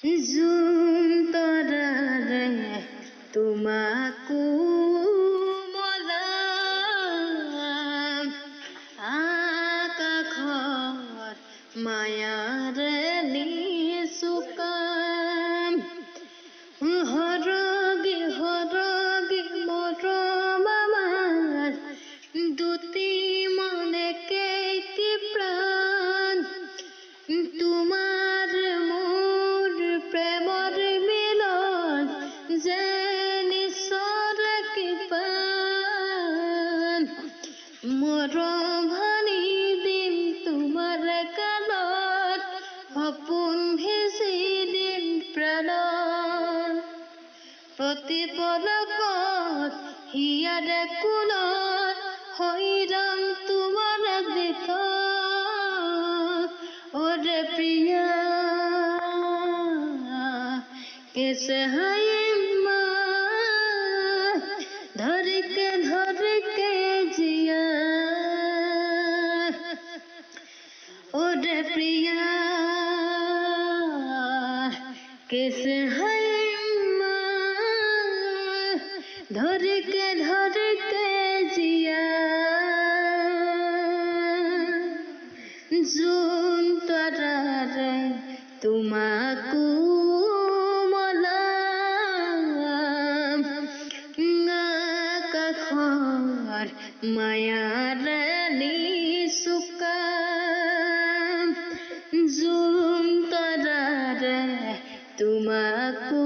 June তৰাৰে তোমাকো মলাম আকাশত মায়াৰে নিচুকাম হৰগি হৰগি মৰম আমাৰ দুটি মনে কেইটি প্ৰাণ তোমাৰ মোৰ প্ৰেমৰ মিলন যেন ঈশ্বৰে কৃপান মৰম ভানি দিম তোমাৰ কালত সপোন ভিজি দিম প্ৰাণত প্ৰতি পলকত হিয়াৰে কোলত হৈৰাম তোমাৰ ভিতৰত ওরে প্রিয়া कैसे है माँ धर के जिया ओरे प्रिया कैसे है माँ धर के जिया জুন তৰাৰে তোমাকো মলাম আকাশৰ মায়াৰে নিচুকাম জুন তৰাৰে তোমাকো